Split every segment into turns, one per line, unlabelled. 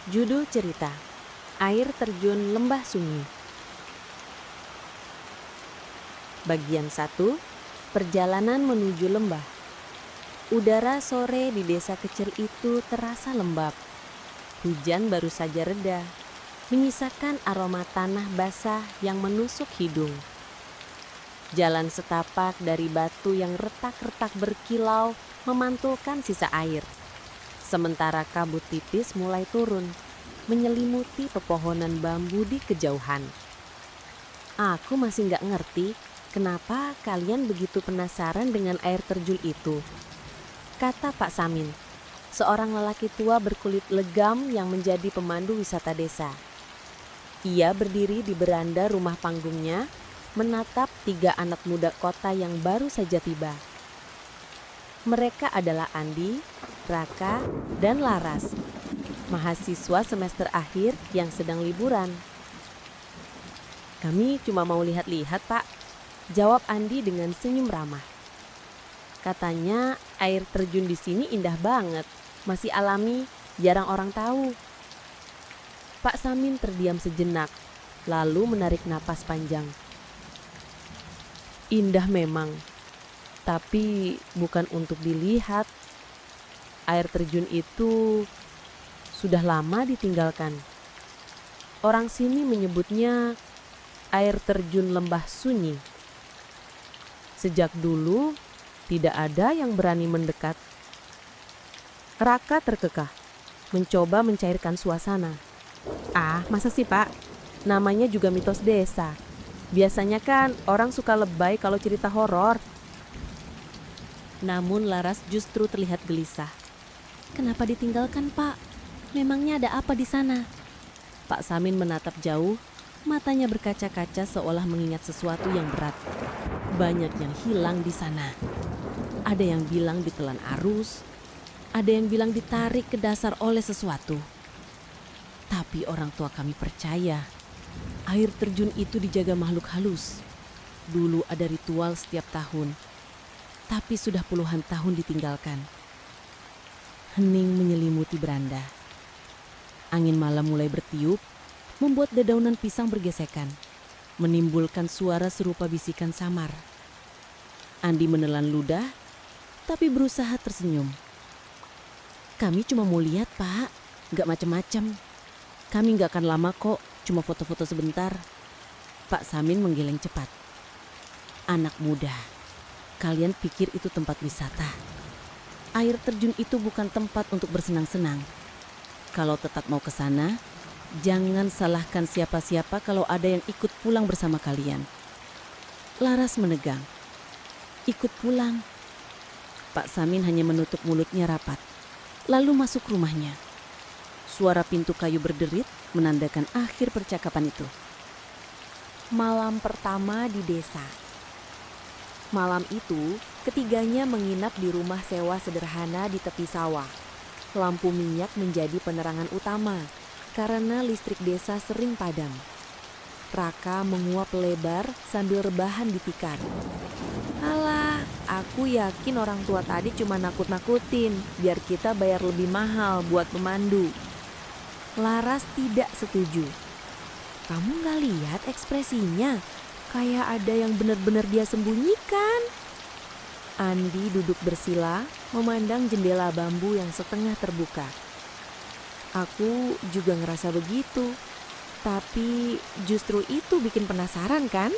Judul cerita, Air Terjun Lembah Sunyi. Bagian 1, Perjalanan menuju lembah. Udara sore di desa kecil itu terasa lembab. Hujan baru saja reda, menyisakan aroma tanah basah yang menusuk hidung. Jalan setapak dari batu yang retak-retak berkilau memantulkan sisa air. Sementara kabut tipis mulai turun, menyelimuti pepohonan bambu di kejauhan. Aku masih nggak ngerti kenapa kalian begitu penasaran dengan air terjun itu, kata Pak Samin, seorang lelaki tua berkulit legam yang menjadi pemandu wisata desa. Ia berdiri di beranda rumah panggungnya, menatap 3 anak muda kota yang baru saja tiba. Mereka adalah Andi, Raka, dan Laras, mahasiswa semester akhir yang sedang liburan. Kami cuma mau lihat-lihat, Pak, jawab Andi dengan senyum ramah. Katanya air terjun di sini indah banget, masih alami, jarang orang tahu. Pak Samin terdiam sejenak, lalu menarik napas panjang. Indah memang, tapi bukan untuk dilihat. Air terjun itu sudah lama ditinggalkan. Orang sini menyebutnya air terjun Lembah Sunyi. Sejak dulu tidak ada yang berani mendekat. Raka terkekeh, mencoba mencairkan suasana. Ah, masa sih, Pak? Namanya juga mitos desa. Biasanya kan orang suka lebay kalau cerita horor. Namun Laras justru terlihat gelisah. Kenapa ditinggalkan, Pak? Memangnya ada apa di sana? Pak Samin menatap jauh, matanya berkaca-kaca seolah mengingat sesuatu yang berat. Banyak yang hilang di sana. Ada yang bilang ditelan arus, ada yang bilang ditarik ke dasar oleh sesuatu. Tapi orang tua kami percaya, air terjun itu dijaga makhluk halus. Dulu ada ritual setiap tahun, tapi sudah puluhan tahun ditinggalkan. Hening menyelimuti beranda. Angin malam mulai bertiup, membuat dedaunan pisang bergesekan, menimbulkan suara serupa bisikan samar. Andi menelan ludah, tapi berusaha tersenyum. Kami cuma mau lihat, Pak, gak macem-macem. Kami gak akan lama kok, cuma foto-foto sebentar. Pak Samin menggeleng cepat. Anak muda, kalian pikir itu tempat wisata. Air terjun itu bukan tempat untuk bersenang-senang. Kalau tetap mau ke sana, jangan salahkan siapa-siapa kalau ada yang ikut pulang bersama kalian. Laras menegang. Ikut pulang. Pak Samin hanya menutup mulutnya rapat, lalu masuk rumahnya. Suara pintu kayu berderit menandakan akhir percakapan itu. Malam pertama di desa. Malam itu, ketiganya menginap di rumah sewa sederhana di tepi sawah. Lampu minyak menjadi penerangan utama karena listrik desa sering padam. Raka menguap lebar sambil rebahan di tikar. Alah, aku yakin orang tua tadi cuma nakut-nakutin biar kita bayar lebih mahal buat pemandu. Laras tidak setuju. Kamu gak lihat ekspresinya? Kayak ada yang benar-benar dia sembunyikan. Andi duduk bersila, memandang jendela bambu yang setengah terbuka. Aku juga ngerasa begitu. Tapi justru itu bikin penasaran kan?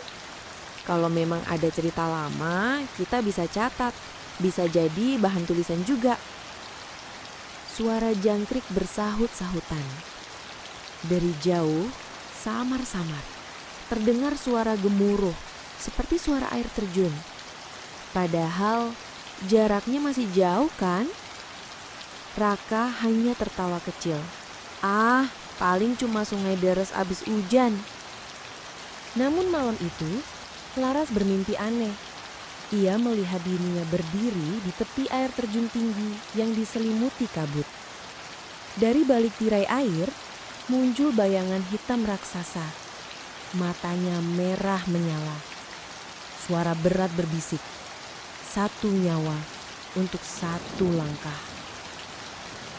Kalau memang ada cerita lama, kita bisa catat. Bisa jadi bahan tulisan juga. Suara jangkrik bersahut-sahutan. Dari jauh, samar-samar terdengar suara gemuruh, seperti suara air terjun. Padahal jaraknya masih jauh kan? Raka hanya tertawa kecil. Ah, paling cuma sungai deres abis hujan. Namun malam itu, Laras bermimpi aneh. Ia melihat dirinya berdiri di tepi air terjun tinggi yang diselimuti kabut. Dari balik tirai air, muncul bayangan hitam raksasa. Matanya merah menyala. Suara berat berbisik. 1 nyawa untuk 1 langkah.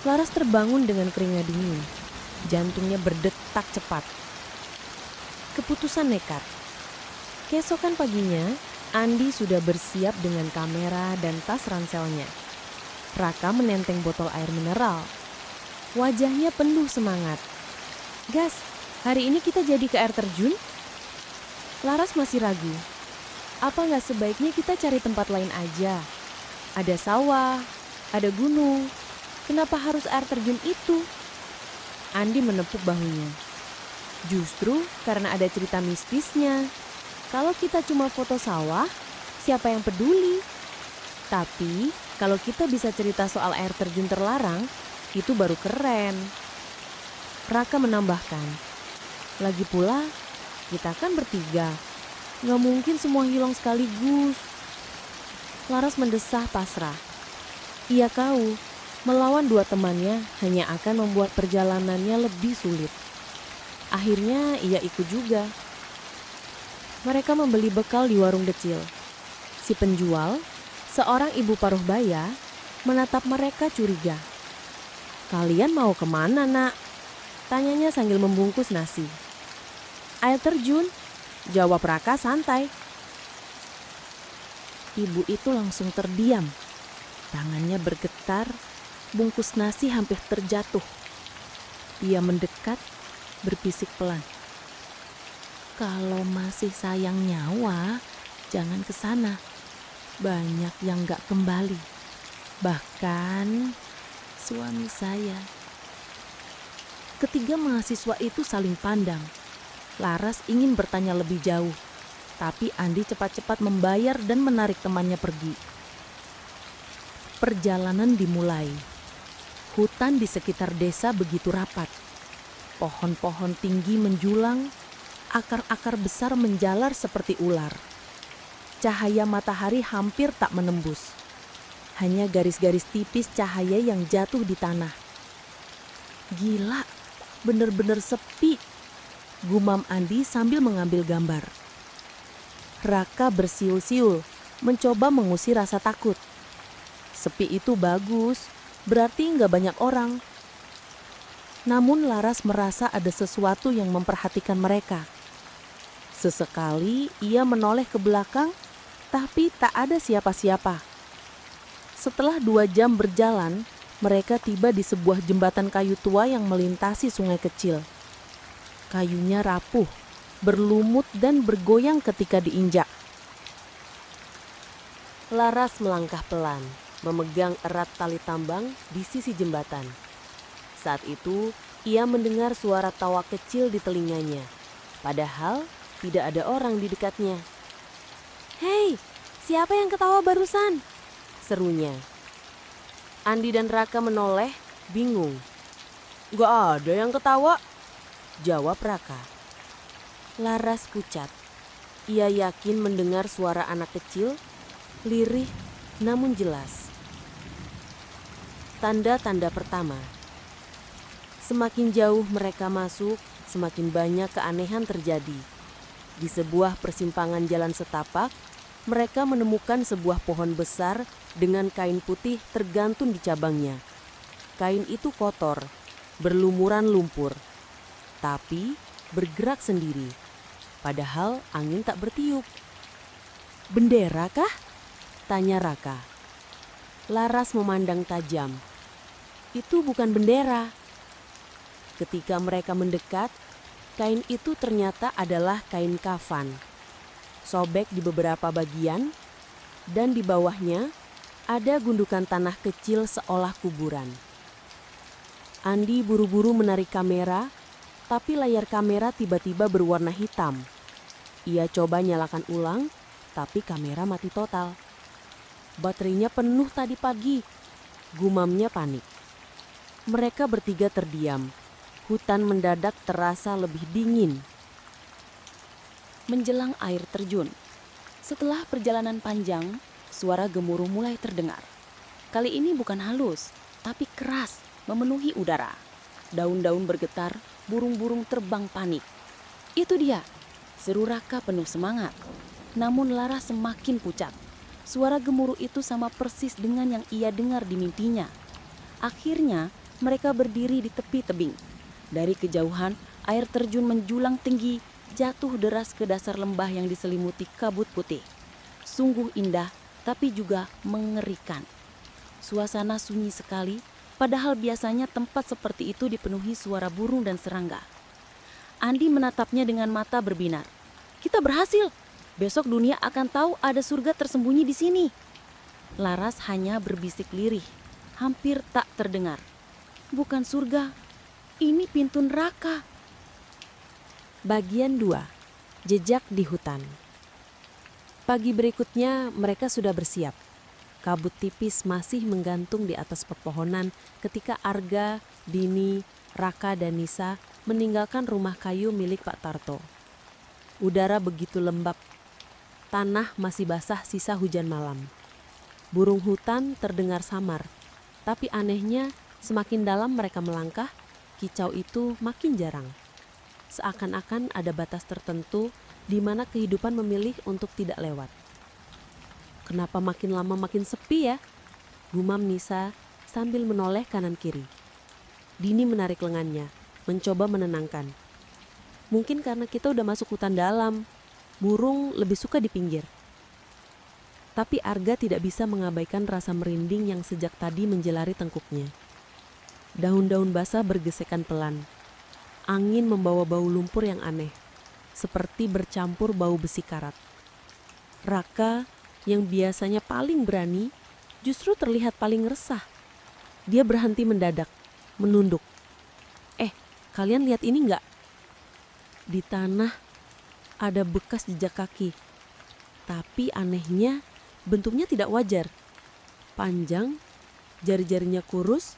Laras terbangun dengan keringat dingin. Jantungnya berdetak cepat. Keputusan nekat. Keesokan paginya, Andi sudah bersiap dengan kamera dan tas ranselnya. Raka menenteng botol air mineral. Wajahnya penuh semangat. "Gas, hari ini kita jadi ke air terjun?" Laras masih ragu. "Apa nggak sebaiknya kita cari tempat lain aja? Ada sawah, ada gunung. Kenapa harus air terjun itu?" Andi menepuk bahunya. "Justru karena ada cerita mistisnya. Kalau kita cuma foto sawah, siapa yang peduli? Tapi kalau kita bisa cerita soal air terjun terlarang, itu baru keren." Raka menambahkan, "Lagi pula, kita kan bertiga. Nggak mungkin semua hilang sekaligus." Laras mendesah pasrah. Ia tahu, melawan dua temannya hanya akan membuat perjalanannya lebih sulit. Akhirnya ia ikut juga. Mereka membeli bekal di warung kecil. Si penjual, seorang ibu paruh baya, menatap mereka curiga. "Kalian mau kemana, nak?" tanyanya sambil membungkus nasi. "Air terjun," jawab Raka santai. Ibu itu langsung terdiam. Tangannya bergetar, bungkus nasi hampir terjatuh. Ia mendekat, berbisik pelan. "Kalau masih sayang nyawa, jangan ke sana. Banyak yang gak kembali. Bahkan suami saya." Ketiga mahasiswa itu saling pandang. Laras ingin bertanya lebih jauh, tapi Andi cepat-cepat membayar dan menarik temannya pergi. Perjalanan dimulai. Hutan di sekitar desa begitu rapat. Pohon-pohon tinggi menjulang, akar-akar besar menjalar seperti ular. Cahaya matahari hampir tak menembus. Hanya garis-garis tipis cahaya yang jatuh di tanah. "Gila, bener-bener sepi," gumam Andi sambil mengambil gambar. Raka bersiul-siul, mencoba mengusir rasa takut. Sepi itu bagus, berarti nggak banyak orang. Namun Laras merasa ada sesuatu yang memperhatikan mereka. Sesekali ia menoleh ke belakang, tapi tak ada siapa-siapa. Setelah 2 jam berjalan, mereka tiba di sebuah jembatan kayu tua yang melintasi sungai kecil. Kayunya rapuh, berlumut dan bergoyang ketika diinjak. Laras melangkah pelan, memegang erat tali tambang di sisi jembatan. Saat itu, ia mendengar suara tawa kecil di telinganya. Padahal, tidak ada orang di dekatnya. "Hei, siapa yang ketawa barusan?" serunya. Andi dan Raka menoleh, bingung. "Gak ada yang ketawa," jawab Raka. Laras pucat. Ia yakin mendengar suara anak kecil, lirih namun jelas. Tanda-tanda pertama. Semakin jauh mereka masuk, semakin banyak keanehan terjadi. Di sebuah persimpangan jalan setapak, mereka menemukan sebuah pohon besar dengan kain putih tergantung di cabangnya. Kain itu kotor, berlumuran lumpur, tapi bergerak sendiri. Padahal angin tak bertiup. "Bendera kah?" tanya Raka. Laras memandang tajam. "Itu bukan bendera." Ketika mereka mendekat, kain itu ternyata adalah kain kafan. Sobek di beberapa bagian, dan di bawahnya ada gundukan tanah kecil seolah kuburan. Andi buru-buru menarik kamera, tapi layar kamera tiba-tiba berwarna hitam. Ia coba nyalakan ulang, tapi kamera mati total. "Baterainya penuh tadi pagi," gumamnya panik. Mereka bertiga terdiam. Hutan mendadak terasa lebih dingin.
Menjelang air terjun. Setelah perjalanan panjang, suara gemuruh mulai terdengar. Kali ini bukan halus, tapi keras, memenuhi udara. Daun-daun bergetar, burung-burung terbang panik. "Itu dia!" seru Raka penuh semangat. Namun Laras semakin pucat. Suara gemuruh itu sama persis dengan yang ia dengar di mimpinya. Akhirnya mereka berdiri di tepi tebing. Dari kejauhan, air terjun menjulang tinggi, jatuh deras ke dasar lembah yang diselimuti kabut putih. Sungguh indah, tapi juga mengerikan. Suasana sunyi sekali, padahal biasanya tempat seperti itu dipenuhi suara burung dan serangga. Andi menatapnya dengan mata berbinar. Kita berhasil. Besok dunia akan tahu ada surga tersembunyi di sini. Laras hanya berbisik lirih, hampir tak terdengar. Bukan surga, ini pintu neraka.
Bagian 2. Jejak di hutan. Pagi berikutnya mereka sudah bersiap. Kabut tipis masih menggantung di atas pepohonan ketika Arga, Dini, Raka dan Nisa meninggalkan rumah kayu milik Pak Tarto. Udara begitu lembab. Tanah masih basah sisa hujan malam. Burung hutan terdengar samar. Tapi anehnya, semakin dalam mereka melangkah, kicau itu makin jarang. Seakan-akan ada batas tertentu di mana kehidupan memilih untuk tidak lewat. Kenapa makin lama makin sepi ya? Gumam Nisa sambil menoleh kanan kiri. Dini menarik lengannya, mencoba menenangkan. Mungkin karena kita udah masuk hutan dalam, burung lebih suka di pinggir. Tapi Arga tidak bisa mengabaikan rasa merinding yang sejak tadi menjelari tengkuknya. Daun-daun basah bergesekan pelan. Angin membawa bau lumpur yang aneh, seperti bercampur bau besi karat. Raka, yang biasanya paling berani, justru terlihat paling resah. Dia berhenti mendadak, menunduk. Kalian lihat ini enggak? Di tanah ada bekas jejak kaki. Tapi anehnya bentuknya tidak wajar. Panjang, jari-jarinya kurus,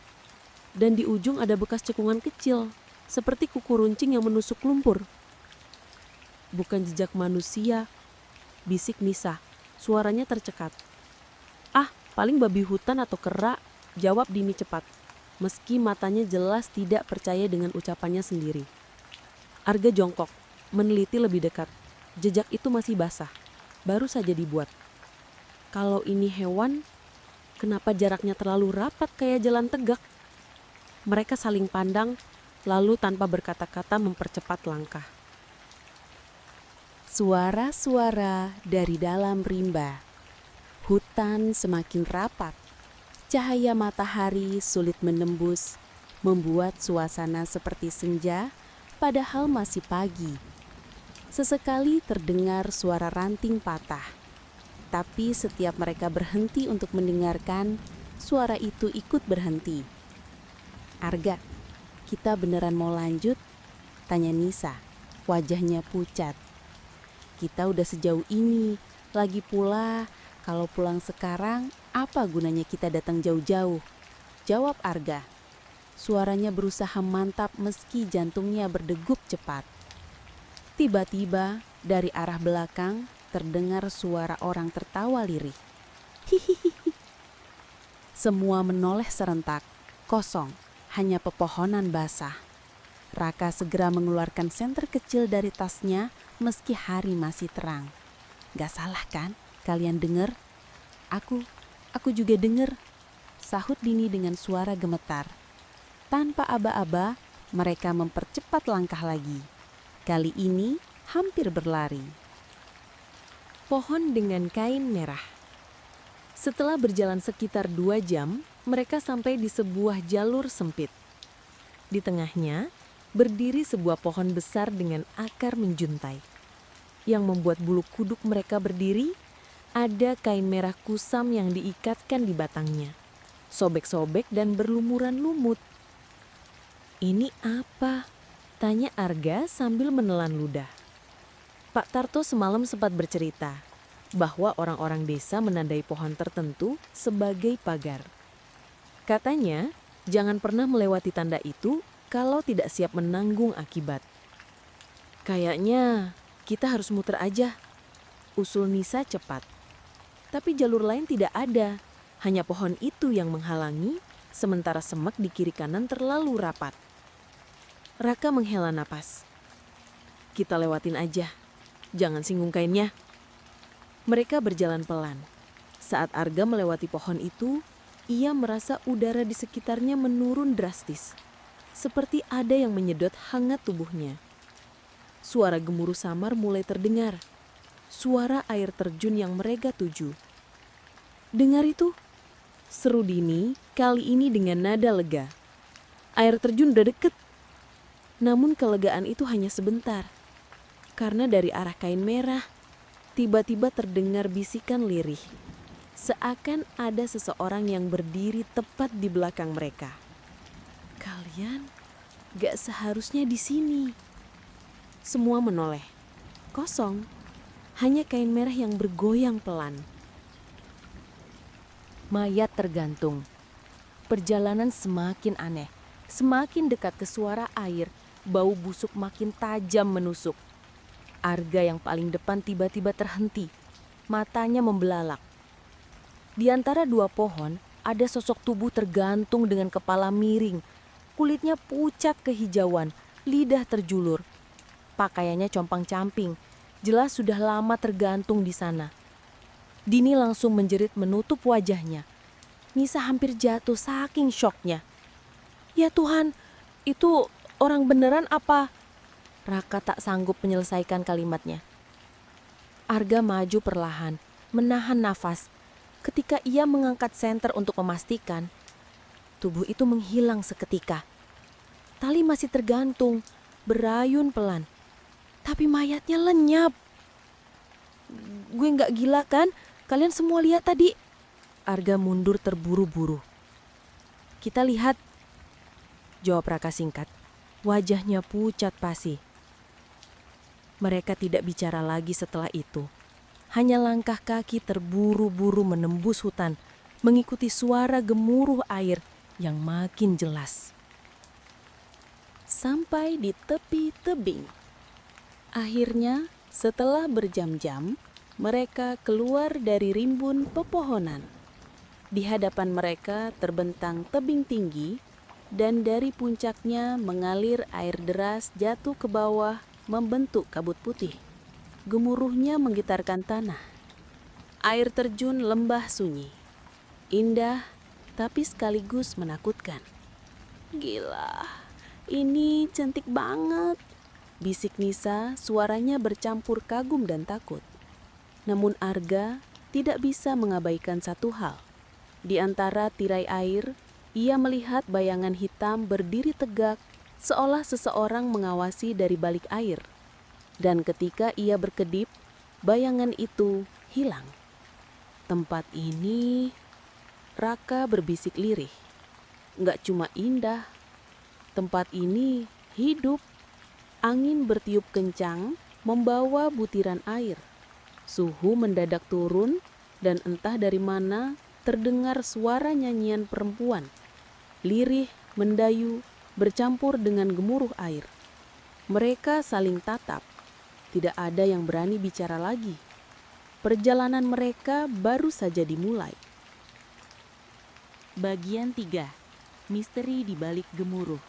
dan di ujung ada bekas cekungan kecil, seperti kuku runcing yang menusuk lumpur. Bukan jejak manusia, bisik Nisa. Suaranya tercekat. Paling babi hutan atau kera, jawab Dini cepat. Meski matanya jelas tidak percaya dengan ucapannya sendiri. Arga jongkok, meneliti lebih dekat. Jejak itu masih basah, baru saja dibuat. Kalau ini hewan, kenapa jaraknya terlalu rapat kayak jalan tegak? Mereka saling pandang, lalu tanpa berkata-kata mempercepat langkah. Suara-suara dari dalam rimba. Hutan semakin rapat. Cahaya matahari sulit menembus, membuat suasana seperti senja, padahal masih pagi. Sesekali terdengar suara ranting patah. Tapi setiap mereka berhenti untuk mendengarkan, suara itu ikut berhenti. Arga, kita beneran mau lanjut? Tanya Nisa, wajahnya pucat. Kita udah sejauh ini, lagi pula kalau pulang sekarang, apa gunanya kita datang jauh-jauh? Jawab Arga. Suaranya berusaha mantap meski jantungnya berdegup cepat. Tiba-tiba dari arah belakang terdengar suara orang tertawa lirih. Hihihi. Semua menoleh serentak, kosong, hanya pepohonan basah. Raka segera mengeluarkan senter kecil dari tasnya meski hari masih terang. Gak salah kan? Kalian dengar? Aku juga dengar, sahut Dini dengan suara gemetar. Tanpa aba-aba, mereka mempercepat langkah lagi. Kali ini hampir berlari. Pohon dengan kain merah. Setelah berjalan sekitar 2 jam, mereka sampai di sebuah jalur sempit. Di tengahnya, berdiri sebuah pohon besar dengan akar menjuntai. Yang membuat bulu kuduk mereka berdiri, ada kain merah kusam yang diikatkan di batangnya. Sobek-sobek dan berlumuran lumut. Ini apa? Tanya Arga sambil menelan ludah. Pak Tarto semalam sempat bercerita bahwa orang-orang desa menandai pohon tertentu sebagai pagar. Katanya, jangan pernah melewati tanda itu kalau tidak siap menanggung akibat. Kayaknya kita harus muter aja, usul Nisa cepat. Tapi jalur lain tidak ada, hanya pohon itu yang menghalangi, sementara semak di kiri kanan terlalu rapat. Raka menghela napas. Kita lewatin aja, jangan singgung kainnya. Mereka berjalan pelan. Saat Arga melewati pohon itu, ia merasa udara di sekitarnya menurun drastis. seperti ada yang menyedot hangat tubuhnya. Suara gemuruh samar mulai terdengar. Suara air terjun yang mereka tuju. "Dengar itu?" seru Dini, kali ini dengan nada lega. Air terjun udah deket. Namun kelegaan itu hanya sebentar. Karena dari arah kain merah, tiba-tiba terdengar bisikan lirih. Seakan ada seseorang yang berdiri tepat di belakang mereka. "Kalian gak seharusnya di sini." Semua menoleh. Kosong. Hanya kain merah yang bergoyang pelan. Mayat tergantung. Perjalanan semakin aneh. Semakin dekat ke suara air, bau busuk makin tajam menusuk. Arga yang paling depan tiba-tiba terhenti. Matanya membelalak. Di antara dua pohon, ada sosok tubuh tergantung dengan kepala miring. Kulitnya pucat kehijauan, lidah terjulur. Pakaiannya compang-camping, jelas sudah lama tergantung di sana. Dini langsung menjerit menutup wajahnya. Nisa hampir jatuh saking syoknya. "Ya Tuhan, itu orang beneran apa?" Raka tak sanggup menyelesaikan kalimatnya. Arga maju perlahan, menahan nafas. Ketika ia mengangkat senter untuk memastikan, tubuh itu menghilang seketika. Tali masih tergantung, berayun pelan. Tapi mayatnya lenyap. "Gue gak gila kan? Kalian semua lihat tadi?" Arga mundur terburu-buru. "Kita lihat," jawab Raka singkat. Wajahnya pucat pasi. Mereka tidak bicara lagi setelah itu. Hanya langkah kaki terburu-buru menembus hutan, mengikuti suara gemuruh air yang makin jelas. Sampai di tepi tebing. Akhirnya, setelah berjam-jam, mereka keluar dari rimbun pepohonan. Di hadapan mereka terbentang tebing tinggi, dan dari puncaknya mengalir air deras jatuh ke bawah membentuk kabut putih. Gemuruhnya menggetarkan tanah. Air terjun lembah sunyi. Indah, tapi sekaligus menakutkan. "Gila, ini cantik banget," bisik Nisa, suaranya bercampur kagum dan takut. Namun Arga tidak bisa mengabaikan satu hal. Di antara tirai air, ia melihat bayangan hitam berdiri tegak, seolah seseorang mengawasi dari balik air. Dan ketika ia berkedip, bayangan itu hilang. "Tempat ini," Raka berbisik lirih, "nggak cuma indah. Tempat ini hidup." Angin bertiup kencang, membawa butiran air. Suhu mendadak turun, dan entah dari mana terdengar suara nyanyian perempuan. Lirih, mendayu, bercampur dengan gemuruh air. Mereka saling tatap. Tidak ada yang berani bicara lagi. Perjalanan mereka baru saja dimulai. Bagian 3. Misteri di balik gemuruh.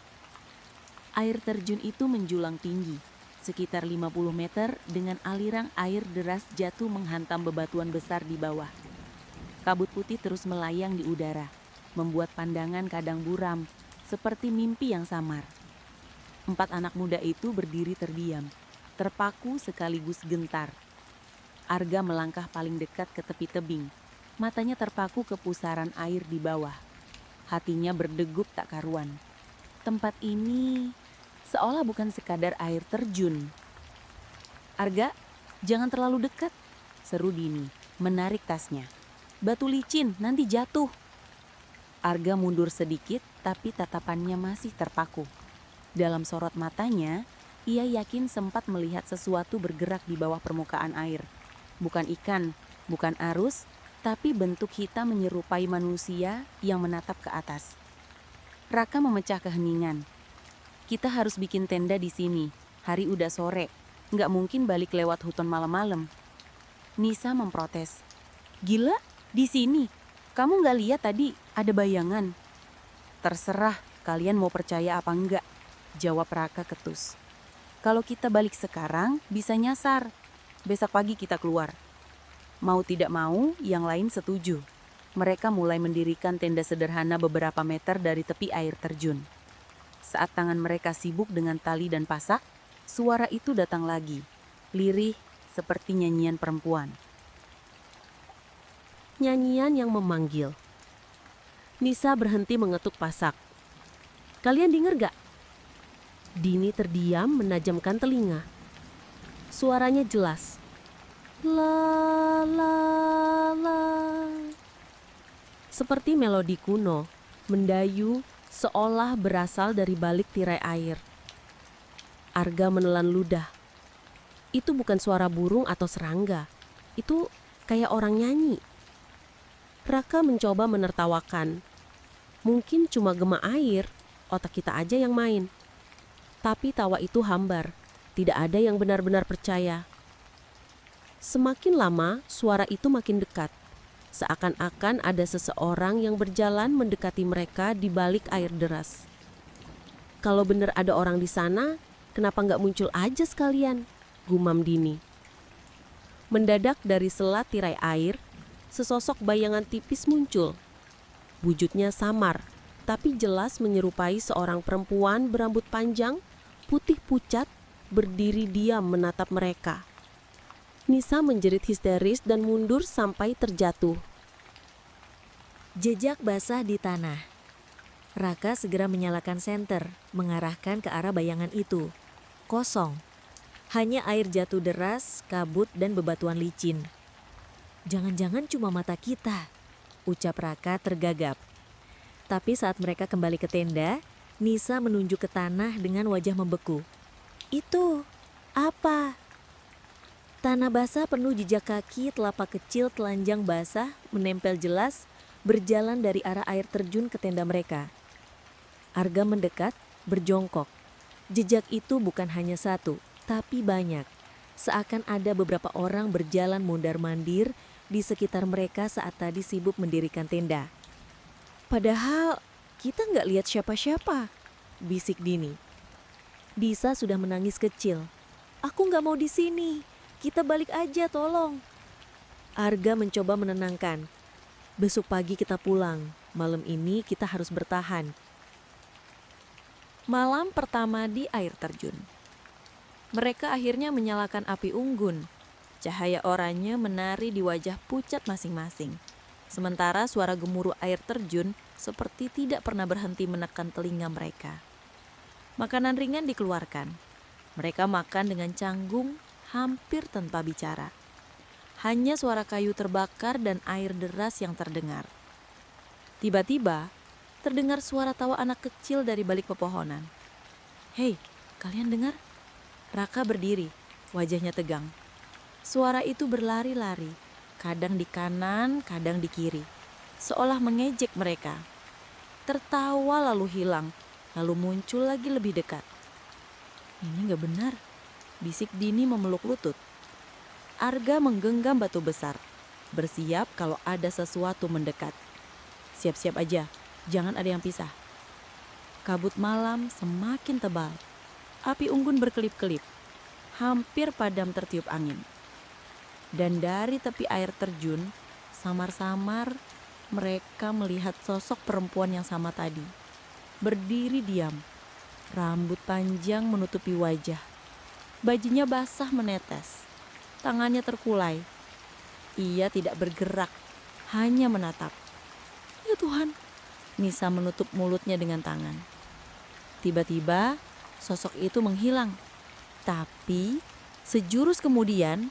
Air terjun itu menjulang tinggi, sekitar 50 meter dengan aliran air deras jatuh menghantam bebatuan besar di bawah. Kabut putih terus melayang di udara, membuat pandangan kadang buram, seperti mimpi yang samar. 4 anak muda itu berdiri terdiam, terpaku sekaligus gentar. Arga melangkah paling dekat ke tepi tebing, matanya terpaku ke pusaran air di bawah. Hatinya berdegup tak karuan. Tempat ini seolah bukan sekadar air terjun. "Arga, jangan terlalu dekat," seru Dini, menarik tasnya. "Batu licin, nanti jatuh." Arga mundur sedikit, tapi tatapannya masih terpaku. Dalam sorot matanya, ia yakin sempat melihat sesuatu bergerak di bawah permukaan air. Bukan ikan, bukan arus, tapi bentuk hitam menyerupai manusia yang menatap ke atas. Raka memecah keheningan. "Kita harus bikin tenda di sini. Hari udah sore. Nggak mungkin balik lewat hutan malam-malam." Nisa memprotes. "Gila, di sini? Kamu nggak lihat tadi ada bayangan?" "Terserah kalian mau percaya apa enggak," jawab Raka ketus. "Kalau kita balik sekarang bisa nyasar. Besok pagi kita keluar." Mau tidak mau, yang lain setuju. Mereka mulai mendirikan tenda sederhana beberapa meter dari tepi air terjun.
Saat tangan mereka sibuk dengan tali dan pasak, suara itu datang lagi, lirih seperti nyanyian perempuan.
Nyanyian yang memanggil. Nisa berhenti mengetuk pasak. Kalian dengar gak? Dini terdiam menajamkan telinga. Suaranya jelas. La la la. Seperti melodi kuno, mendayu seolah berasal dari balik tirai air. Arga menelan ludah. Itu bukan suara burung atau serangga. Itu kayak orang nyanyi. Raka mencoba menertawakan. Mungkin cuma gema air, otak kita aja yang main. Tapi tawa itu hambar, tidak ada yang benar-benar percaya. Semakin lama, suara itu makin dekat. Seakan-akan ada seseorang yang berjalan mendekati mereka di balik air deras. Kalau benar ada orang di sana, kenapa nggak muncul aja sekalian? Gumam Dini. Mendadak dari sela tirai air, sesosok bayangan tipis muncul. Wujudnya samar, tapi jelas menyerupai seorang perempuan berambut panjang, putih pucat, berdiri diam menatap mereka. Nisa menjerit histeris dan mundur sampai terjatuh.
Jejak basah di tanah. Raka segera menyalakan senter, mengarahkan ke arah bayangan itu. Kosong. Hanya air jatuh deras, kabut, dan bebatuan licin. Jangan-jangan cuma mata kita, ucap Raka tergagap. Tapi saat mereka kembali ke tenda, Nisa menunjuk ke tanah dengan wajah membeku. Itu, apa? Tanah basah penuh jejak kaki, telapak kecil telanjang basah, menempel jelas, berjalan dari arah air terjun ke tenda mereka. Arga mendekat, berjongkok. Jejak itu bukan hanya satu, tapi banyak. Seakan ada beberapa orang berjalan mondar-mandir di sekitar mereka saat tadi sibuk mendirikan tenda. Padahal kita nggak lihat siapa-siapa, bisik Dini. Disa sudah menangis kecil. Aku nggak mau di sini, kita balik aja tolong. Arga mencoba menenangkan. Besok pagi kita pulang, malam ini kita harus bertahan.
Malam pertama di air terjun. Mereka akhirnya menyalakan api unggun. Cahaya oranye menari di wajah pucat masing-masing. Sementara suara gemuruh air terjun seperti tidak pernah berhenti menekan telinga mereka. Makanan ringan dikeluarkan. Mereka makan dengan canggung, hampir tanpa bicara. Hanya suara kayu terbakar dan air deras yang terdengar. Tiba-tiba, terdengar suara tawa anak kecil dari balik pepohonan. Hei, kalian dengar? Raka berdiri, wajahnya tegang. Suara itu berlari-lari, kadang di kanan, kadang di kiri, seolah mengejek mereka. Tertawa lalu hilang, lalu muncul lagi lebih dekat. Ini gak benar, bisik Dini memeluk lutut. Arga menggenggam batu besar, bersiap kalau ada sesuatu mendekat. Siap-siap aja, jangan ada yang pisah. Kabut malam semakin tebal. Api unggun berkelip-kelip, hampir padam tertiup angin. Dan dari tepi air terjun, samar-samar mereka melihat sosok perempuan yang sama tadi. Berdiri diam, rambut panjang menutupi wajah. Bajunya basah menetes, tangannya terkulai. Ia tidak bergerak, hanya menatap. Ya Tuhan, Nisa menutup mulutnya dengan tangan. Tiba-tiba sosok itu menghilang. Tapi sejurus kemudian,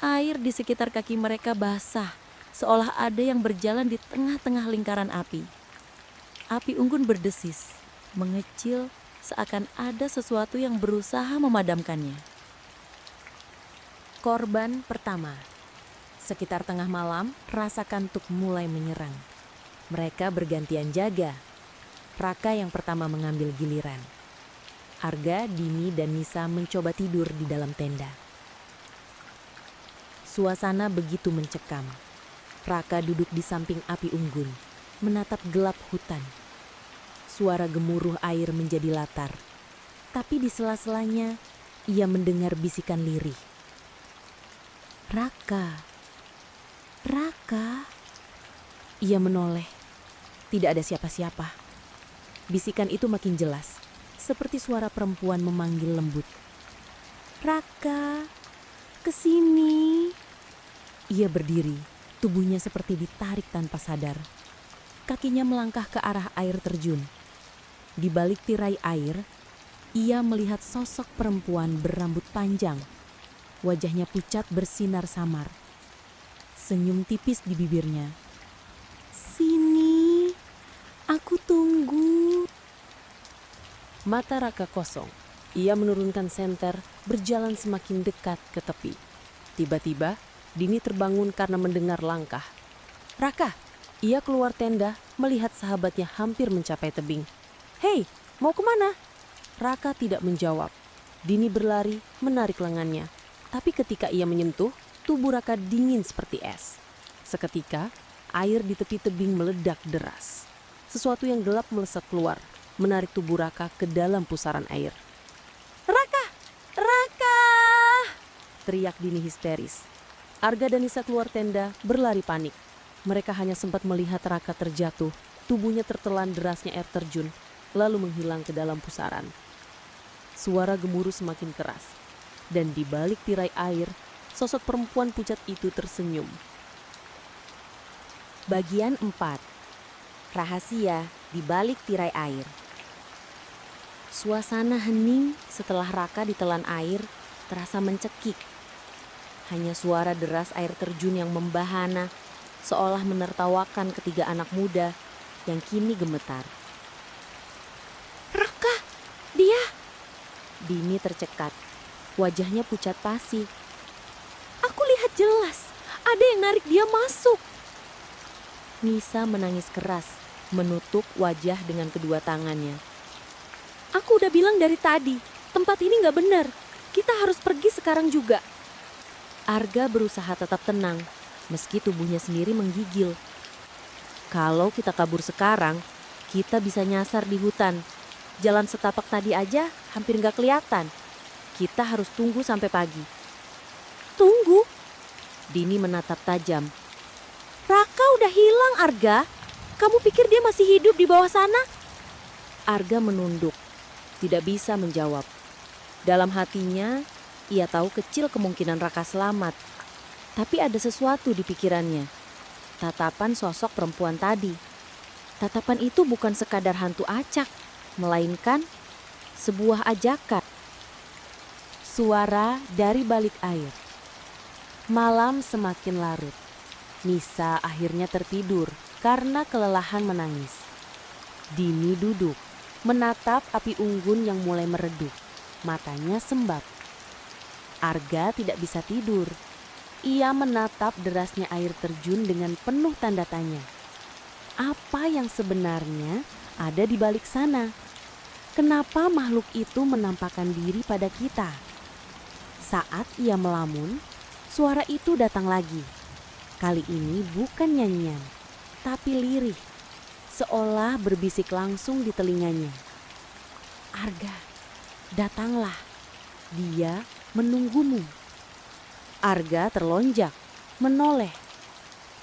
air di sekitar kaki mereka basah, seolah ada yang berjalan di tengah-tengah lingkaran api. Api unggun berdesis, mengecil, seakan ada sesuatu yang berusaha memadamkannya. Korban pertama. Sekitar tengah malam, rasa kantuk mulai menyerang. Mereka bergantian jaga. Raka yang pertama mengambil giliran. Arga, Dini, dan Nisa mencoba tidur di dalam tenda. Suasana begitu mencekam. Raka duduk di samping api unggun, menatap gelap hutan. Suara gemuruh air menjadi latar. Tapi di sela-selanya, ia mendengar bisikan lirih. Raka. Raka. Ia menoleh. Tidak ada siapa-siapa. Bisikan itu makin jelas. seperti suara perempuan memanggil lembut. "Raka, kesini." Ia berdiri, tubuhnya seperti ditarik tanpa sadar. Kakinya melangkah ke arah air terjun. Di balik tirai air, ia melihat sosok perempuan berambut panjang. Wajahnya pucat bersinar samar. Senyum tipis di bibirnya. "Sini, aku tunggu." Mata Raka kosong. Ia menurunkan senter, berjalan semakin dekat ke tepi. Tiba-tiba, Dini terbangun karena mendengar langkah. "Raka!" Ia keluar tenda, melihat sahabatnya hampir mencapai tebing. "Hei, mau kemana?" Raka tidak menjawab. Dini berlari, menarik lengannya. Tapi ketika ia menyentuh, tubuh Raka dingin seperti es. Seketika, air di tepi tebing meledak deras. Sesuatu yang gelap melesat keluar, menarik tubuh Raka ke dalam pusaran air. "Raka! Raka!" teriak Dini histeris. Arga dan Nisa keluar tenda, berlari panik. Mereka hanya sempat melihat Raka terjatuh, tubuhnya tertelan derasnya air terjun, lalu menghilang ke dalam pusaran. Suara gemuruh semakin keras, dan di balik tirai air, sosok perempuan pucat itu tersenyum.
Bagian 4. Rahasia di balik tirai air. Suasana hening setelah Raka ditelan air terasa mencekik. Hanya suara deras air terjun yang membahana, seolah menertawakan ketiga anak muda yang kini gemetar.
"Raka, dia!"
Dini tercekat, wajahnya pucat pasi.
"Aku lihat jelas, ada yang narik dia masuk."
Nisa menangis keras, menutup wajah dengan kedua tangannya.
"Aku udah bilang dari tadi, tempat ini nggak benar. Kita harus pergi sekarang juga."
Arga berusaha tetap tenang, meski tubuhnya sendiri menggigil. Kalau kita kabur sekarang, kita bisa nyasar di hutan. Jalan setapak tadi aja hampir nggak kelihatan. Kita harus tunggu sampai pagi.
"Tunggu?
Dini menatap tajam.
Raka udah hilang, Arga. Kamu pikir dia masih hidup di bawah sana?"
Arga menunduk, tidak bisa menjawab. Dalam hatinya, ia tahu kecil kemungkinan Raka selamat. Tapi ada sesuatu di pikirannya. Tatapan sosok perempuan tadi. Tatapan itu bukan sekadar hantu acak, melainkan sebuah ajakan.
Suara dari balik air. Malam semakin larut. Nisa akhirnya tertidur karena kelelahan menangis. Dini duduk, menatap api unggun yang mulai meredup. Matanya sembab. Arga tidak bisa tidur. Ia menatap derasnya air terjun dengan penuh tanda tanya. Apa yang sebenarnya ada di balik sana? Kenapa makhluk itu menampakkan diri pada kita? Saat ia melamun, suara itu datang lagi. Kali ini bukan nyanyian, tapi lirih, seolah berbisik langsung di telinganya. "Arga, datanglah. Dia menunggumu." Arga terlonjak, menoleh.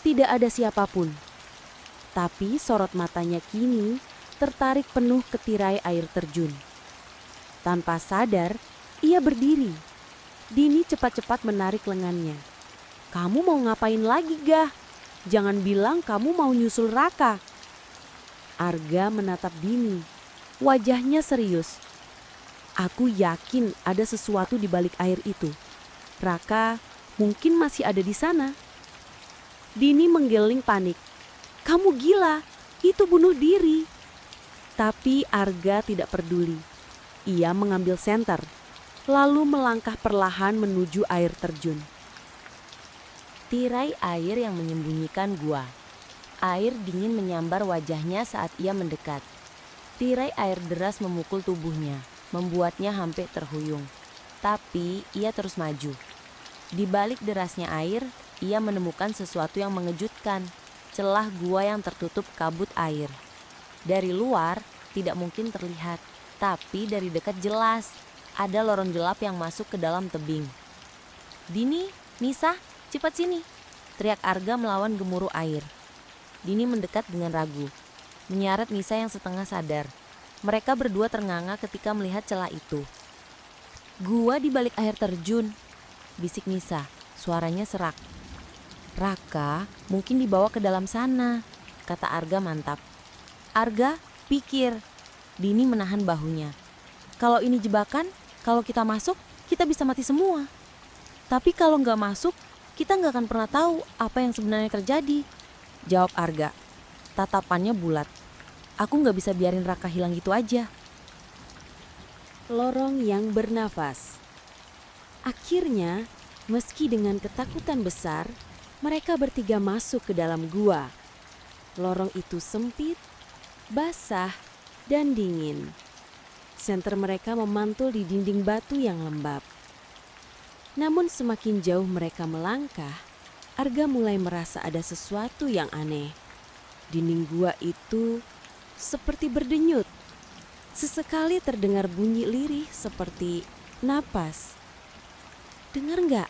Tidak ada siapapun. Tapi sorot matanya kini tertarik penuh ke tirai air terjun. Tanpa sadar, ia berdiri. Dini cepat-cepat menarik lengannya. "Kamu mau ngapain lagi, Gah? Jangan bilang kamu mau nyusul Raka." Arga menatap Dini. Wajahnya serius. "Aku yakin ada sesuatu di balik air itu. Raka mungkin masih ada di sana." Dini menggeleng panik. "Kamu gila, itu bunuh diri." Tapi Arga tidak peduli. Ia mengambil senter, lalu melangkah perlahan menuju air terjun.
Tirai air yang menyembunyikan gua. Air dingin menyambar wajahnya saat ia mendekat. Tirai air deras memukul tubuhnya, membuatnya hampir terhuyung. Tapi ia terus maju. Di balik derasnya air, ia menemukan sesuatu yang mengejutkan. Celah gua yang tertutup kabut air. Dari luar tidak mungkin terlihat, tapi dari dekat jelas. Ada lorong gelap yang masuk ke dalam tebing. "Dini, Nisa, cepat sini!" teriak Arga melawan gemuruh air. Dini mendekat dengan ragu, menyeret Nisa yang setengah sadar. Mereka berdua ternganga ketika melihat celah itu. "Gua di balik air terjun," bisik Nisa, suaranya serak. "Raka mungkin dibawa ke dalam sana," kata Arga mantap. "Arga, pikir." Dini menahan bahunya. "Kalau ini jebakan, kalau kita masuk, kita bisa mati semua. Tapi kalau nggak masuk, kita nggak akan pernah tahu apa yang sebenarnya terjadi," jawab Arga. Tatapannya bulat. "Aku nggak bisa biarin Raka hilang gitu aja."
Lorong yang bernafas. Akhirnya, meski dengan ketakutan besar, mereka bertiga masuk ke dalam gua. Lorong itu sempit, basah, dan dingin. Senter mereka memantul di dinding batu yang lembab. Namun semakin jauh mereka melangkah, Arga mulai merasa ada sesuatu yang aneh. Dinding gua itu seperti berdenyut. Sesekali terdengar bunyi lirih seperti napas. "Dengar nggak?"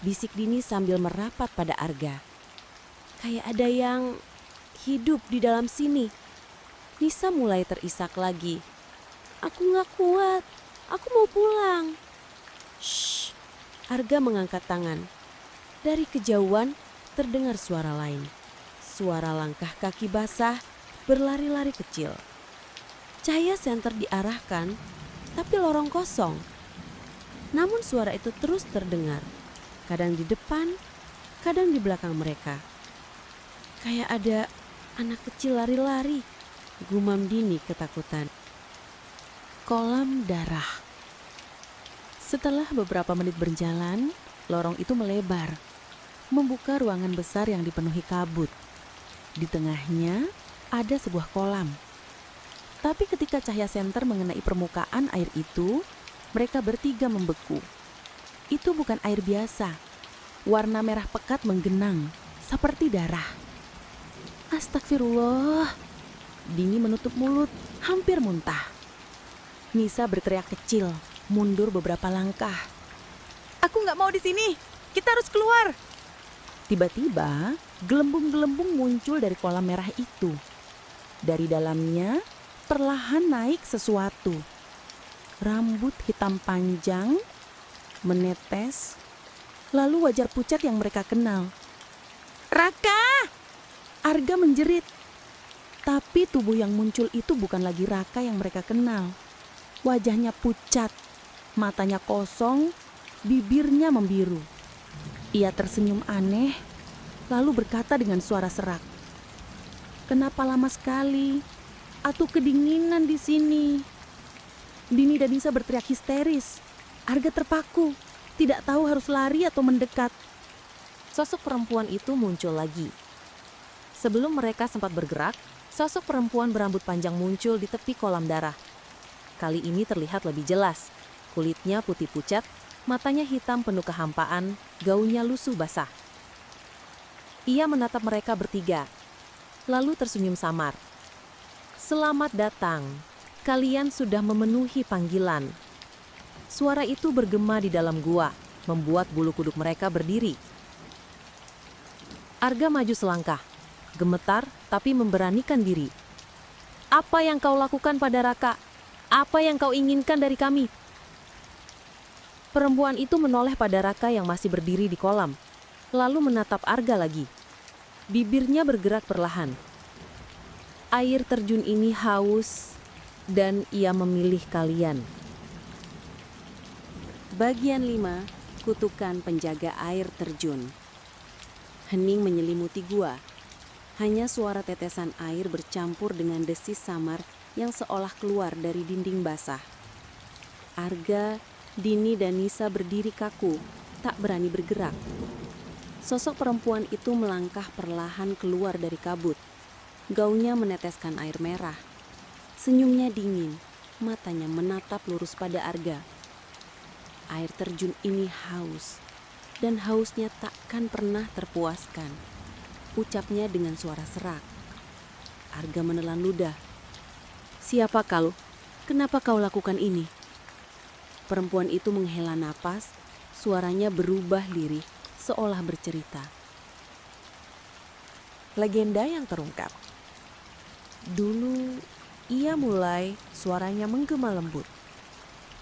bisik Dini sambil merapat pada Arga. "Kayak ada yang hidup di dalam sini." Nisa mulai terisak lagi. "Aku nggak kuat, aku mau pulang." "Shh." Arga mengangkat tangan. Dari kejauhan terdengar suara lain. Suara langkah kaki basah berlari-lari kecil. Cahaya senter diarahkan, tapi lorong kosong. Namun suara itu terus terdengar, kadang di depan, kadang di belakang mereka. "Kayak ada anak kecil lari-lari," gumam Dini ketakutan. Kolam darah. Setelah beberapa menit berjalan, lorong itu melebar, membuka ruangan besar yang dipenuhi kabut. Di tengahnya ada sebuah kolam. Tapi ketika cahaya senter mengenai permukaan air itu, mereka bertiga membeku. Itu bukan air biasa. Warna merah pekat menggenang, seperti darah. "Astagfirullah." Dini menutup mulut, hampir muntah. Nisa berteriak kecil, mundur beberapa langkah. "Aku nggak mau di sini, kita harus keluar." Tiba-tiba, gelembung-gelembung muncul dari kolam merah itu. Dari dalamnya, perlahan naik sesuatu. Rambut hitam panjang, menetes, lalu wajar pucat yang mereka kenal. "Raka!" Arga menjerit. Tapi tubuh yang muncul itu bukan lagi Raka yang mereka kenal. Wajahnya pucat, matanya kosong, bibirnya membiru. Ia tersenyum aneh, lalu berkata dengan suara serak, "Kenapa lama sekali? Atau kedinginan di sini?" Dini dan Nisa berteriak histeris. Arga terpaku, tidak tahu harus lari atau mendekat. Sosok perempuan itu muncul lagi. Sebelum mereka sempat bergerak, sosok perempuan berambut panjang muncul di tepi kolam darah. Kali ini terlihat lebih jelas. Kulitnya putih pucat, matanya hitam penuh kehampaan, gaunnya lusuh basah. Ia menatap mereka bertiga, lalu tersenyum samar. "Selamat datang. Kalian sudah memenuhi panggilan." Suara itu bergema di dalam gua, membuat bulu kuduk mereka berdiri. Arga maju selangkah, gemetar tapi memberanikan diri. "Apa yang kau lakukan pada Raka? Apa yang kau inginkan dari kami?" Perempuan itu menoleh pada Raka yang masih berdiri di kolam, lalu menatap Arga lagi. Bibirnya bergerak perlahan. "Air terjun ini haus dan ia memilih kalian." Bagian 5, kutukan penjaga air terjun. Hening menyelimuti gua. Hanya suara tetesan air bercampur dengan desis samar yang seolah keluar dari dinding basah. Arga, Dini, dan Nisa berdiri kaku, tak berani bergerak. Sosok perempuan itu melangkah perlahan keluar dari kabut. Gaunnya meneteskan air merah. Senyumnya dingin, matanya menatap lurus pada Arga. Air terjun ini haus, dan hausnya takkan pernah terpuaskan. Ucapnya dengan suara serak. Arga menelan ludah. "Siapa kau? Kenapa kau lakukan ini?" Perempuan itu menghela napas, suaranya berubah lirih, seolah bercerita. Legenda yang terungkap. Dulu, ia mulai
suaranya menggema lembut.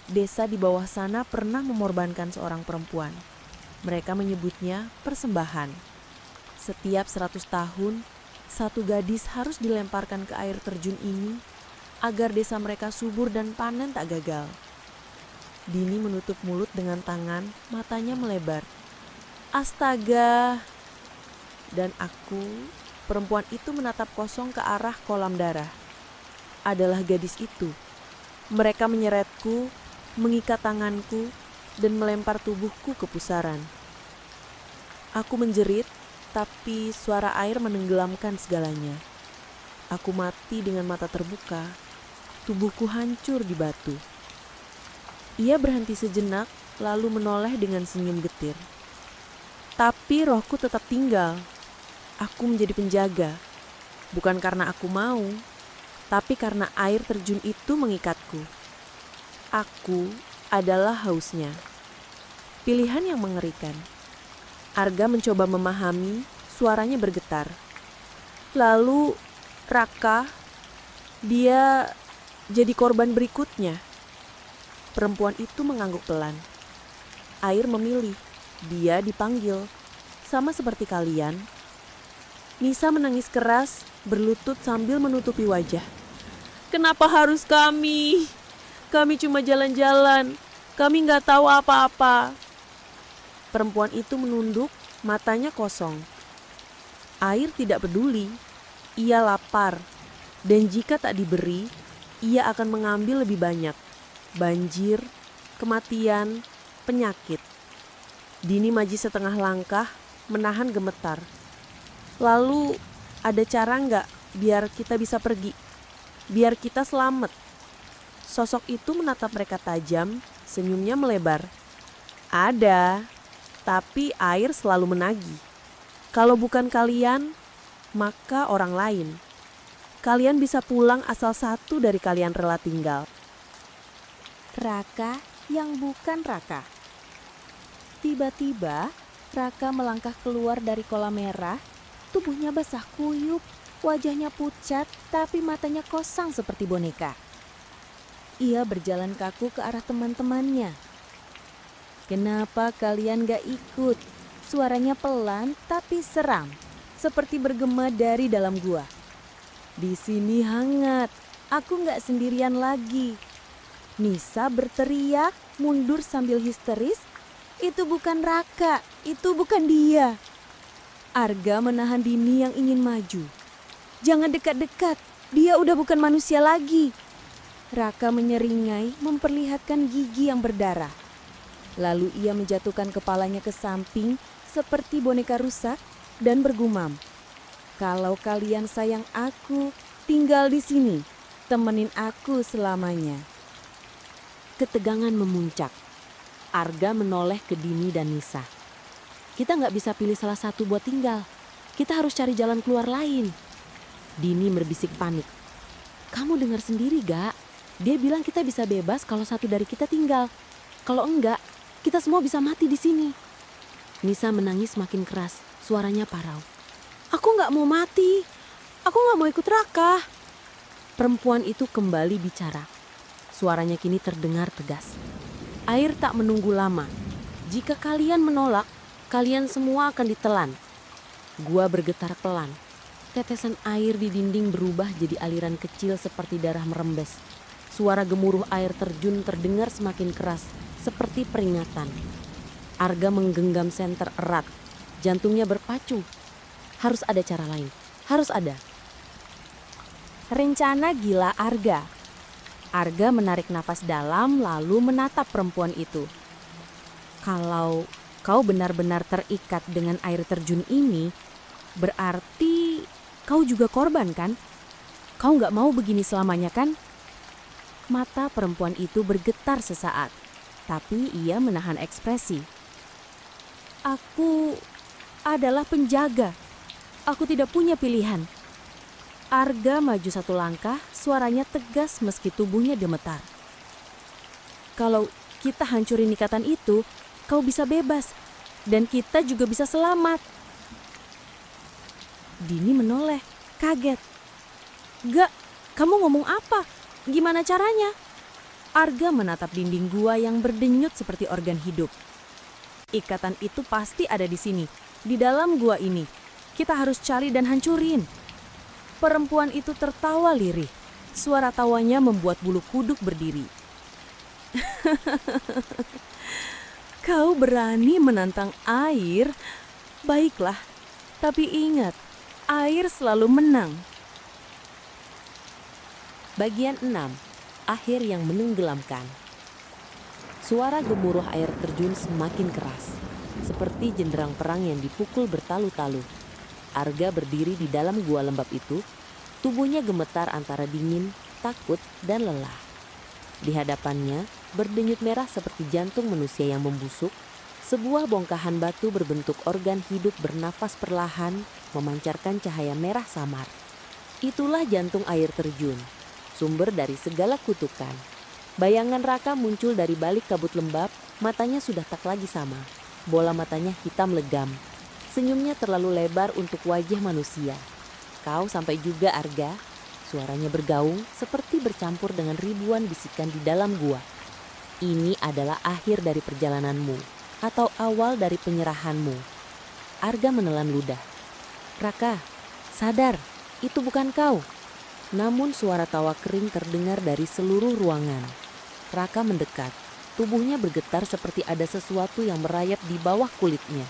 Desa di bawah sana pernah mengorbankan seorang perempuan. Mereka menyebutnya persembahan. Setiap 100 tahun, satu gadis harus dilemparkan ke air terjun ini agar desa mereka subur dan panen tak gagal. Dini menutup mulut dengan tangan, matanya melebar. Astaga! Dan aku, perempuan itu menatap kosong ke arah kolam darah. Adalah gadis itu. Mereka menyeretku, mengikat tanganku, dan melempar tubuhku ke pusaran. Aku menjerit, tapi suara air menenggelamkan segalanya. Aku mati dengan mata terbuka, tubuhku hancur di batu. Ia berhenti sejenak, lalu menoleh dengan senyum getir. Tapi rohku tetap tinggal. Aku menjadi penjaga, bukan karena aku mau, tapi karena air terjun itu mengikatku. Aku adalah hausnya. Pilihan yang mengerikan. Arga mencoba memahami, suaranya bergetar. Lalu Raka, dia jadi korban berikutnya. Perempuan itu mengangguk pelan. Air memilih, dia dipanggil. Sama seperti kalian. Nisa menangis keras, berlutut sambil menutupi wajah. Kenapa harus kami? Kami cuma jalan-jalan. Kami nggak tahu apa-apa. Perempuan itu menunduk, matanya kosong. Air tidak peduli. Ia lapar. Dan jika tak diberi, ia akan mengambil lebih banyak. Banjir, kematian, penyakit. Dini maju setengah langkah, menahan gemetar. Lalu ada cara nggak biar kita bisa pergi? Biar kita selamat? Sosok itu menatap mereka tajam, senyumnya melebar. Ada, tapi air selalu menagih. Kalau bukan kalian, maka orang lain. Kalian bisa pulang asal satu dari kalian rela tinggal.
Raka yang bukan Raka. Tiba-tiba Raka melangkah keluar dari kolam merah. Tubuhnya basah kuyup, wajahnya pucat, tapi matanya kosong seperti boneka. Ia berjalan kaku ke arah teman-temannya. Kenapa kalian gak ikut? Suaranya pelan tapi seram, seperti bergema dari dalam gua. Di sini hangat, aku gak sendirian lagi. Nisa berteriak, mundur sambil histeris. Itu bukan Raka, itu bukan dia. Arga menahan Dini yang ingin maju. Jangan dekat-dekat, dia udah bukan manusia lagi. Raka menyeringai, memperlihatkan gigi yang berdarah. Lalu ia menjatuhkan kepalanya ke samping seperti boneka rusak dan bergumam. Kalau kalian sayang aku, tinggal di sini, temenin aku selamanya. Ketegangan memuncak. Arga menoleh ke Dini dan Nisa. Kita nggak bisa pilih salah satu buat tinggal. Kita harus cari jalan keluar lain. Dini berbisik panik. Kamu dengar sendiri gak? Dia bilang kita bisa bebas kalau satu dari kita tinggal. Kalau enggak, kita semua bisa mati di sini. Nisa menangis makin keras, suaranya parau. Aku nggak mau mati. Aku nggak mau ikut Raka. Perempuan itu kembali bicara. Suaranya kini terdengar tegas. Air tak menunggu lama. Jika kalian menolak, kalian semua akan ditelan. Gua bergetar pelan. Tetesan air di dinding berubah jadi aliran kecil seperti darah merembes. Suara gemuruh air terjun terdengar semakin keras, seperti peringatan. Arga menggenggam senter erat. Jantungnya berpacu. Harus ada cara lain. Harus ada. Rencana gila Arga. Arga menarik nafas dalam lalu menatap perempuan itu. Kalau kau benar-benar terikat dengan air terjun ini, berarti kau juga korban kan? Kau gak mau begini selamanya kan? Mata perempuan itu bergetar sesaat, tapi ia menahan ekspresi. Aku adalah penjaga. Aku tidak punya pilihan. Arga maju satu langkah, suaranya tegas meski tubuhnya gemetar. Kalau kita hancurin ikatan itu, kau bisa bebas, dan kita juga bisa selamat. Dini menoleh, kaget. Gak, kamu ngomong apa? Gimana caranya? Arga menatap dinding gua yang berdenyut seperti organ hidup. Ikatan itu pasti ada di sini, di dalam gua ini. Kita harus cari dan hancurin. Perempuan itu tertawa lirih. Suara tawanya membuat bulu kuduk berdiri. Kau berani menantang air? Baiklah, tapi ingat, air selalu menang.
Bagian 6. Akhir yang menenggelamkan. Suara gemuruh air terjun semakin keras, seperti jenderang perang yang dipukul bertalu-talu. Arga berdiri di dalam gua lembab itu, tubuhnya gemetar antara dingin, takut, dan lelah. Di hadapannya, berdenyut merah seperti jantung manusia yang membusuk, sebuah bongkahan batu berbentuk organ hidup bernafas perlahan, memancarkan cahaya merah samar. Itulah jantung air terjun, sumber dari segala kutukan. Bayangan Raka muncul dari balik kabut lembab, matanya sudah tak lagi sama. Bola matanya hitam legam. Senyumnya terlalu lebar untuk wajah manusia. Kau sampai juga, Arga. Suaranya bergaung seperti bercampur dengan ribuan bisikan di dalam gua. Ini adalah akhir dari perjalananmu, atau awal dari penyerahanmu. Arga menelan ludah. Raka, sadar, itu bukan kau. Namun suara tawa kering terdengar dari seluruh ruangan. Raka mendekat. Tubuhnya bergetar seperti ada sesuatu yang merayap di bawah kulitnya.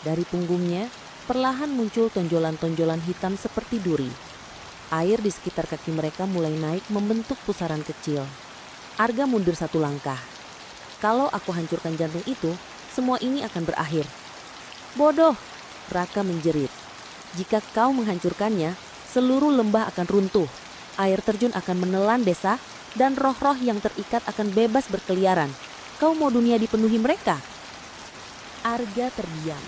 Dari punggungnya, perlahan muncul tonjolan-tonjolan hitam seperti duri. Air di sekitar kaki mereka mulai naik membentuk pusaran kecil. Arga mundur satu langkah. Kalau aku hancurkan jantung itu, semua ini akan berakhir. Bodoh, Raka menjerit. Jika kau menghancurkannya, seluruh lembah akan runtuh. Air terjun akan menelan desa, dan roh-roh yang terikat akan bebas berkeliaran. Kau mau dunia dipenuhi mereka? Arga terdiam.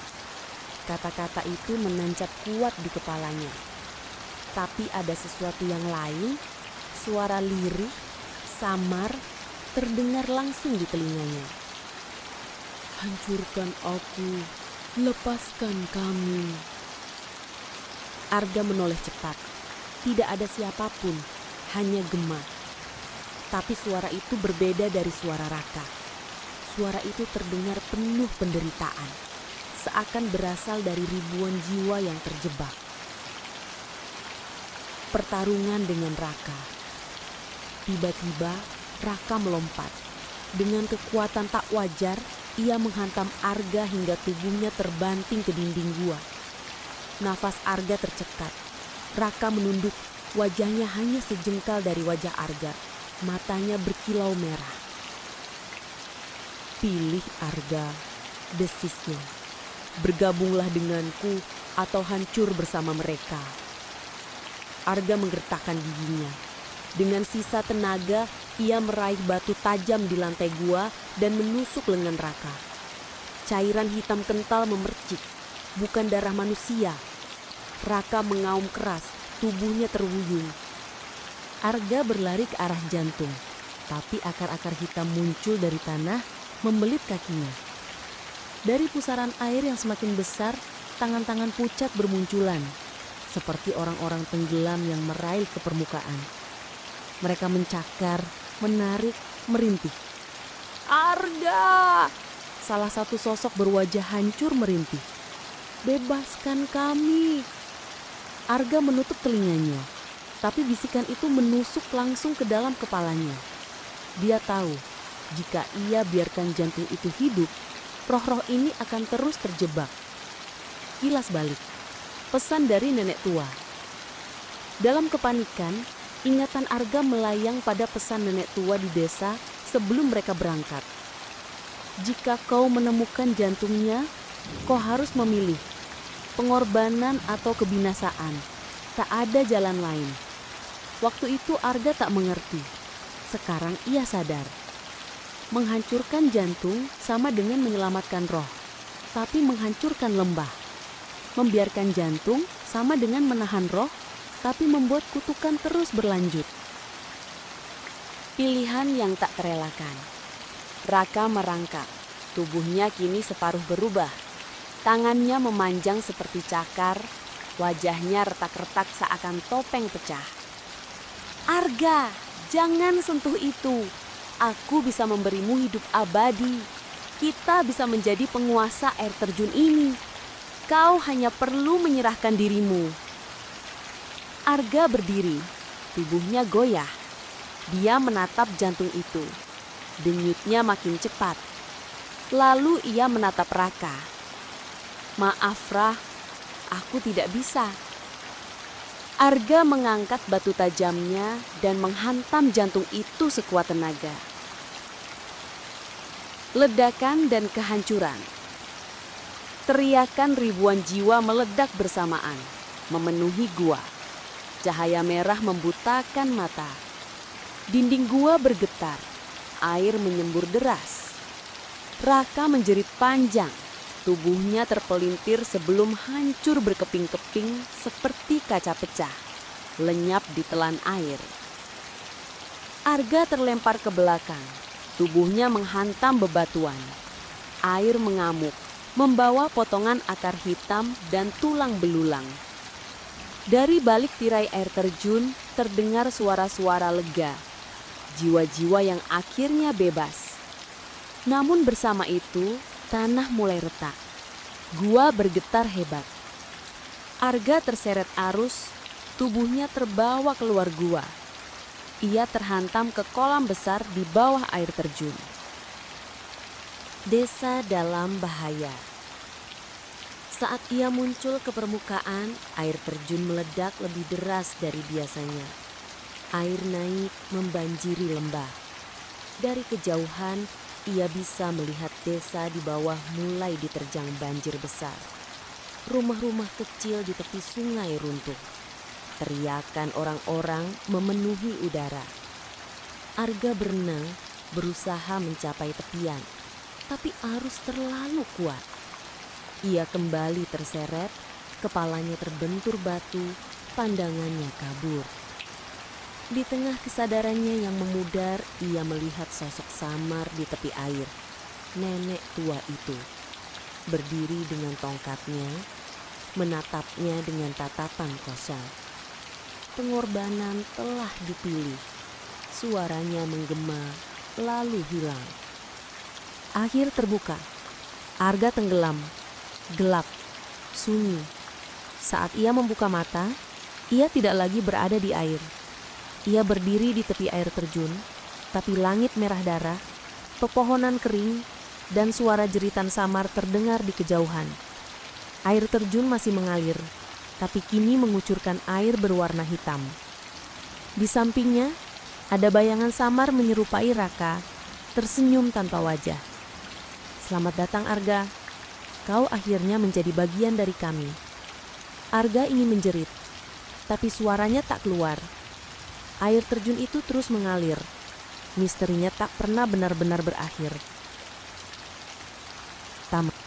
Kata-kata itu menancap kuat di kepalanya. Tapi ada sesuatu yang lain, suara lirih, samar, terdengar langsung di telinganya. Hancurkan aku, lepaskan kami. Arga menoleh cepat. Tidak ada siapapun, hanya gema. Tapi suara itu berbeda dari suara Raka. Suara itu terdengar penuh penderitaan. Seakan berasal dari ribuan jiwa yang terjebak. Pertarungan dengan Raka. Tiba-tiba Raka melompat. Dengan kekuatan tak wajar, ia menghantam Arga hingga tubuhnya terbanting ke dinding gua. Nafas Arga tercekat. Raka menunduk, wajahnya hanya sejengkal dari wajah Arga. Matanya berkilau merah. Pilih Arga, desisnya. Bergabunglah denganku atau hancur bersama mereka. Arga menggertakkan giginya. Dengan sisa tenaga, ia meraih batu tajam di lantai gua dan menusuk lengan Raka. Cairan hitam kental memercik, bukan darah manusia. Raka mengaum keras, tubuhnya terhuyung. Arga berlari ke arah jantung, tapi akar-akar hitam muncul dari tanah, membelit kakinya. Dari pusaran air yang semakin besar, tangan-tangan pucat bermunculan, seperti orang-orang tenggelam yang meraih ke permukaan. Mereka mencakar, menarik, merintih. Arga! Salah satu sosok berwajah hancur merintih. Bebaskan kami! Arga menutup telinganya, tapi bisikan itu menusuk langsung ke dalam kepalanya. Dia tahu, jika ia biarkan jantung itu hidup, roh-roh ini akan terus terjebak. Kilas balik. Pesan dari nenek tua. Dalam kepanikan, ingatan Arga melayang pada pesan nenek tua di desa sebelum mereka berangkat. Jika kau menemukan jantungnya, kau harus memilih pengorbanan atau kebinasaan. Tak ada jalan lain. Waktu itu Arga tak mengerti. Sekarang ia sadar. Menghancurkan jantung sama dengan menyelamatkan roh, tapi menghancurkan lembah. Membiarkan jantung sama dengan menahan roh, tapi membuat kutukan terus berlanjut. Pilihan yang tak terelakkan. Raka merangkak, tubuhnya kini separuh berubah. Tangannya memanjang seperti cakar, wajahnya retak-retak seakan topeng pecah. Arga, Jangan sentuh itu. Aku bisa memberimu hidup abadi. Kita bisa menjadi penguasa air terjun ini. Kau hanya perlu menyerahkan dirimu. Arga berdiri, tubuhnya goyah. Dia menatap jantung itu. Denyutnya makin cepat. Lalu ia menatap Raka. Maaf Rah, aku tidak bisa. Arga mengangkat batu tajamnya dan menghantam jantung itu sekuat tenaga. Ledakan dan kehancuran. Teriakan ribuan jiwa meledak bersamaan, memenuhi gua. Cahaya merah membutakan mata. Dinding gua bergetar, air menyembur deras. Raka menjerit panjang, tubuhnya terpelintir sebelum hancur berkeping-keping seperti kaca pecah, lenyap di telan air. Arga terlempar ke belakang, tubuhnya menghantam bebatuan. Air mengamuk, membawa potongan akar hitam dan tulang belulang. Dari balik tirai air terjun terdengar suara-suara lega, jiwa-jiwa yang akhirnya bebas. Namun bersama itu, tanah mulai retak. Gua bergetar hebat. Arga terseret arus, tubuhnya terbawa keluar gua. Ia terhantam ke kolam besar di bawah air terjun. Desa dalam bahaya. Saat ia muncul ke permukaan, air terjun meledak lebih deras dari biasanya. Air naik membanjiri lembah. Dari kejauhan, ia bisa melihat desa di bawah mulai diterjang banjir besar. Rumah-rumah kecil di tepi sungai runtuh. Teriakan orang-orang memenuhi udara. Arga berenang, berusaha mencapai tepian, tapi arus terlalu kuat. Ia kembali terseret, kepalanya terbentur batu, pandangannya kabur. Di tengah kesadarannya yang memudar, ia melihat sosok samar di tepi air. Nenek tua itu berdiri dengan tongkatnya, menatapnya dengan tatapan kosong. Pengorbanan telah dipilih. Suaranya menggema, lalu hilang. Akhir terbuka. Arga tenggelam, gelap, sunyi. Saat ia membuka mata, ia tidak lagi berada di air. Ia berdiri di tepi air terjun, tapi langit merah darah, pepohonan kering, dan suara jeritan samar terdengar di kejauhan. Air terjun masih mengalir, tapi kini mengucurkan air berwarna hitam. Di sampingnya, ada bayangan samar menyerupai Raka, tersenyum tanpa wajah. Selamat datang Arga, kau akhirnya menjadi bagian dari kami. Arga ingin menjerit, tapi suaranya tak keluar. Air terjun itu terus mengalir. Misterinya tak pernah benar-benar berakhir. Tamat.